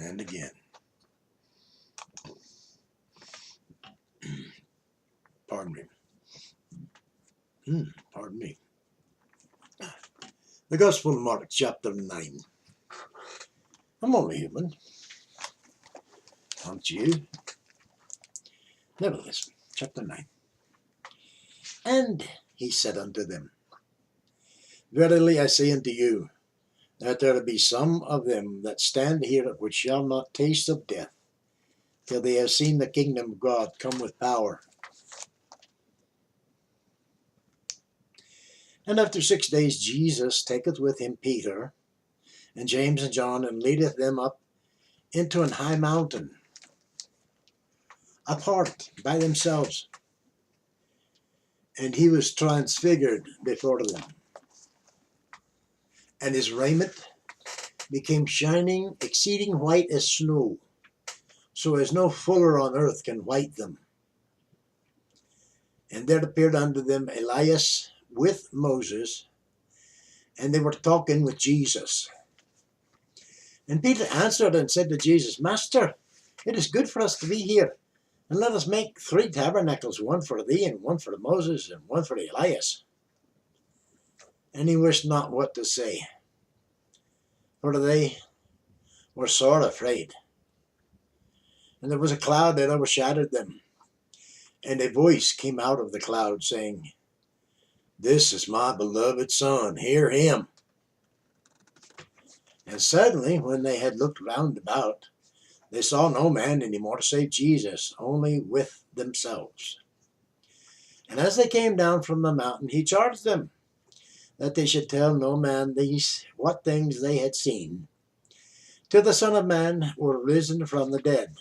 and again. Pardon me. Pardon me. The Gospel of Mark, chapter 9. I'm only human. Aren't you? Nevertheless, chapter 9. And he said unto them, Verily I say unto you, that there be some of them that stand here which shall not taste of death, till they have seen the kingdom of God come with power. And after 6 days Jesus taketh with him Peter, and James and John, and leadeth them up into an high mountain, apart by themselves. And he was transfigured before them. And his raiment became shining, exceeding white as snow, so as no fuller on earth can white them. And there appeared unto them Elias with Moses, and they were talking with Jesus. And Peter answered and said to Jesus, Master, it is good for us to be here, and let us make 3 tabernacles, one for thee, and one for Moses, and one for Elias. And he wished not what to say, for they were sore afraid. And there was a cloud that overshadowed them, and a voice came out of the cloud, saying, This is my beloved Son, hear him. And suddenly, when they had looked round about, they saw no man any more save Jesus, only with themselves. And as they came down from the mountain, he charged them that they should tell no man what things they had seen, till the Son of Man were risen from the dead.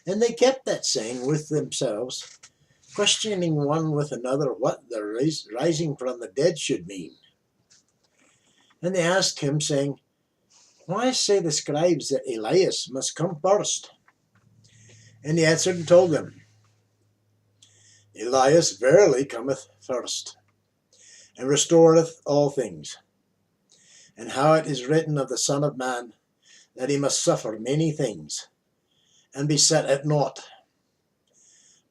And they kept that saying with themselves, questioning one with another what the rising from the dead should mean. And they asked him, saying, Why say the scribes that Elias must come first? And he answered and told them, Elias verily cometh first, and restoreth all things. And how it is written of the Son of Man, that he must suffer many things, and be set at naught.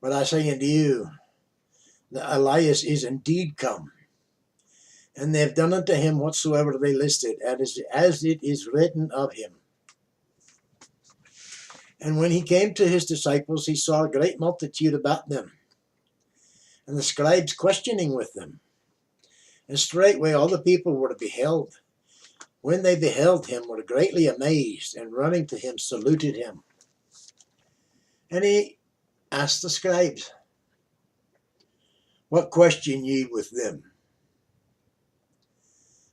But I say unto you, that Elias is indeed come, and they have done unto him whatsoever they listed, as it is written of him. And when he came to his disciples, he saw a great multitude about them, and the scribes questioning with them. And straightway all the people were beheld. When they beheld him, were greatly amazed, and running to him saluted him. And he asked the scribes, What question ye with them?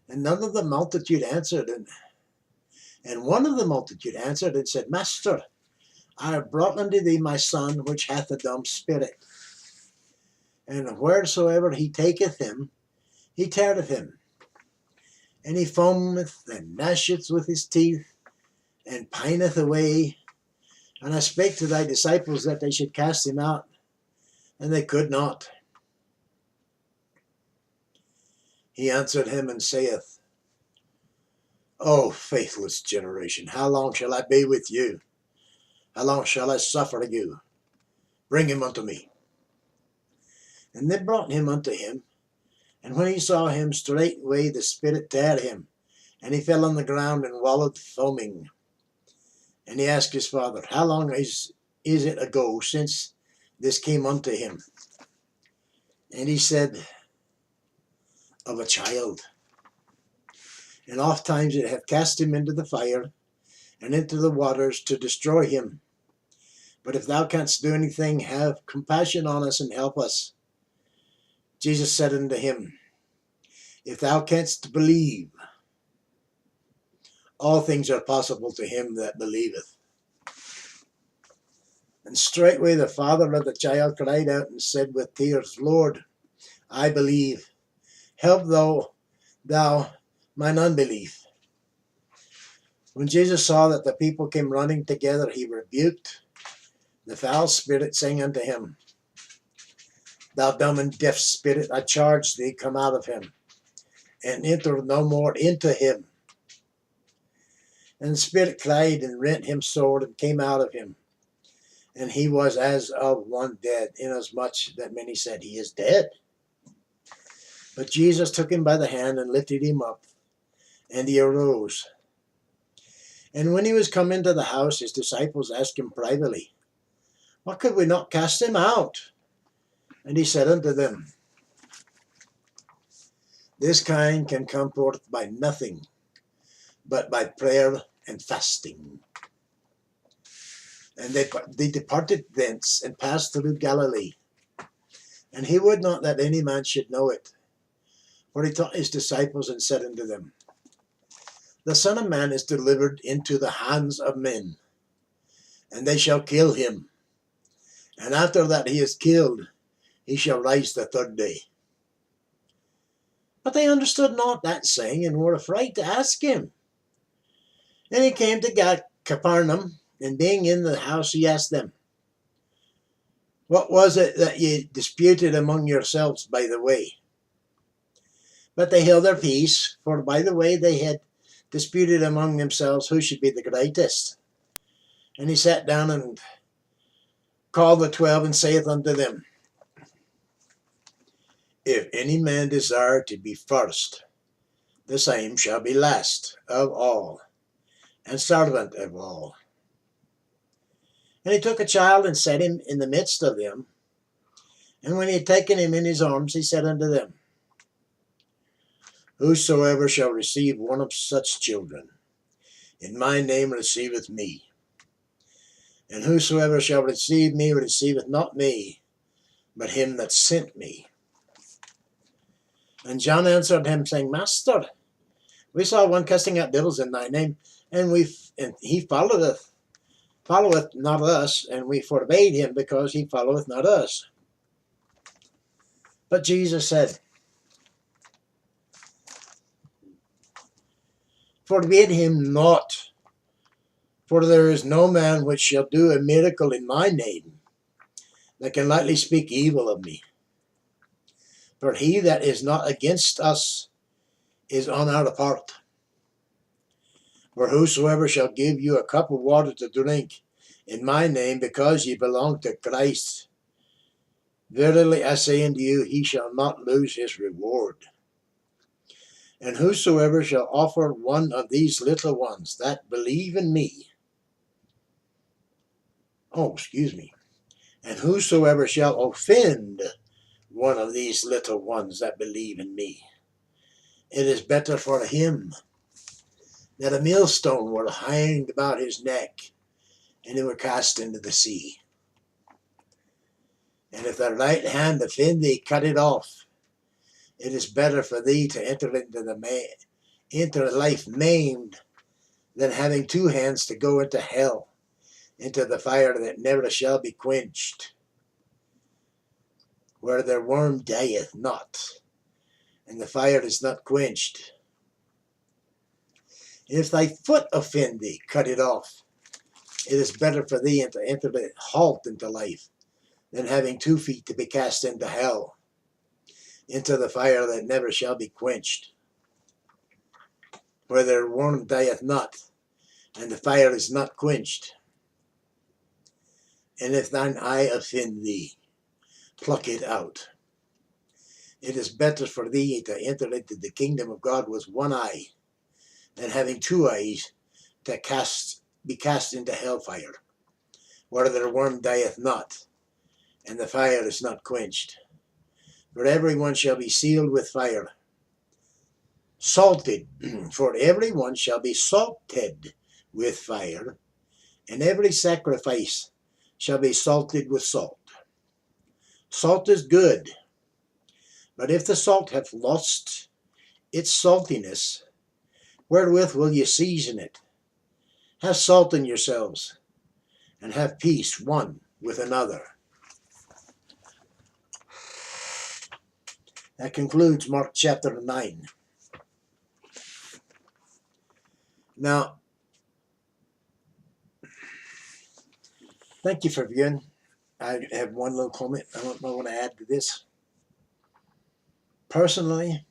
And none of the multitude answered, and one of the multitude answered and said, Master, I have brought unto thee my son, which hath a dumb spirit. And wheresoever he taketh him, he teareth him. And he foameth and gnasheth with his teeth, and pineth away. And I spake to thy disciples that they should cast him out, and they could not. He answered him and saith, O faithless generation, how long shall I be with you? How long shall I suffer you? Bring him unto me. And they brought him unto him. And when he saw him, straightway the spirit tear him, and he fell on the ground and wallowed foaming. And he asked his father, How long is it ago since this came unto him? And he said, Of a child. And oft times it hath cast him into the fire, and into the waters to destroy him. But if thou canst do anything, have compassion on us and help us. Jesus said unto him, If thou canst believe, all things are possible to him that believeth. And straightway the father of the child cried out and said with tears, Lord, I believe. Help thou mine unbelief. When Jesus saw that the people came running together, he rebuked the foul spirit, saying unto him, Thou dumb and deaf spirit, I charge thee, come out of him, and enter no more into him. And the spirit cried and rent him sore and came out of him. And he was as of one dead, inasmuch that many said, He is dead. But Jesus took him by the hand and lifted him up, and he arose. And when he was come into the house, his disciples asked him privately, Why could we not cast him out? And he said unto them, This kind can come forth by nothing, but by prayer and fasting. And they departed thence and passed through Galilee. And he would not that any man should know it. For he taught his disciples and said unto them, The Son of Man is delivered into the hands of men, and they shall kill him. And after that he is killed, he shall rise the third day. But they understood not that saying, and were afraid to ask him. And he came to Capernaum, and being in the house, he asked them, What was it that ye disputed among yourselves by the way? But they held their peace, for by the way they had disputed among themselves who should be the greatest. And he sat down and called the 12, and saith unto them, If any man desire to be first, the same shall be last of all, and servant of all. And he took a child and set him in the midst of them. And when he had taken him in his arms, he said unto them, Whosoever shall receive one of such children, in my name receiveth me. And whosoever shall receive me receiveth not me, but him that sent me. And John answered him, saying, Master, we saw one casting out devils in thy name, and he followeth not us, and we forbade him, because he followeth not us. But Jesus said, Forbid him not, for there is no man which shall do a miracle in my name that can lightly speak evil of me. For he that is not against us is on our part. For whosoever shall give you a cup of water to drink in my name, because ye belong to Christ, verily I say unto you, he shall not lose his reward. And whosoever shall offer one of these little ones that believe in me, and whosoever shall offend one of these little ones that believe in me, it is better for him that a millstone were hanged about his neck, and he were cast into the sea. And if thy right hand offend thee, cut it off. It is better for thee to enter into life maimed, than having two hands to go into hell, into the fire that never shall be quenched, where their worm dieth not, and the fire is not quenched. If thy foot offend thee, cut it off. It is better for thee to enter the halt into life, than having 2 feet to be cast into hell, into the fire that never shall be quenched, where their worm dieth not, and the fire is not quenched. And if thine eye offend thee, pluck it out. It is better for thee to enter into the kingdom of God with one eye, than having 2 eyes to be cast into hellfire, where their worm dieth not, and the fire is not quenched. For everyone shall be sealed with fire, salted, for everyone shall be salted with fire, and every sacrifice shall be salted with salt. Salt is good, but if the salt hath lost its saltiness, wherewith will ye season it? Have salt in yourselves, and have peace one with another. That concludes Mark chapter 9. Now, thank you for viewing. I have one little comment I want to add to this. Personally,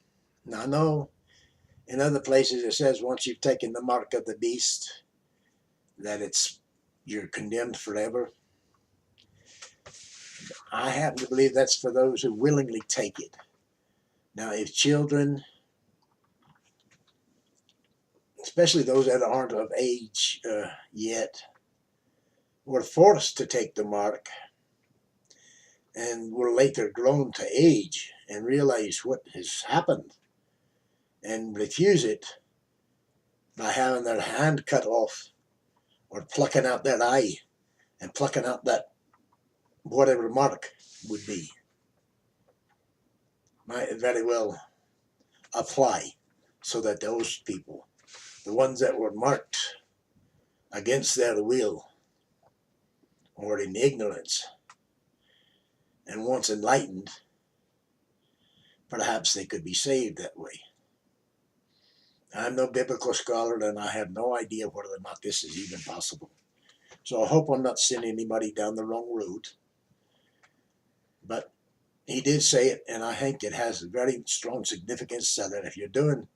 I know in other places it says once you've taken the mark of the beast, that you're condemned forever. I happen to believe that's for those who willingly take it. Now, if children, especially those that aren't of age yet, were forced to take the mark and were later grown to age and realize what has happened and refuse it by having their hand cut off or plucking out that eye and plucking out that whatever mark would be, might very well apply, so that those people, the ones that were marked against their will or in ignorance, and once enlightened, perhaps they could be saved that way. I'm no biblical scholar, and I have no idea whether or not this is even possible. So I hope I'm not sending anybody down the wrong road. But he did say it, and I think it has a very strong significance, so that if you're doing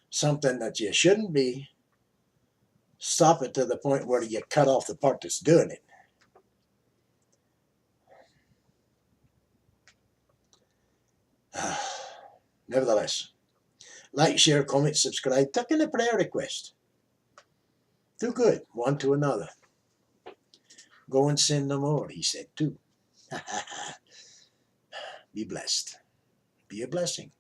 something that you shouldn't be, stop it to the point where you cut off the part that's doing it. Nevertheless, like, share, comment, subscribe, tuck in a prayer request. Do good one to another. Go and sin no more, he said too. Be blessed. Be a blessing.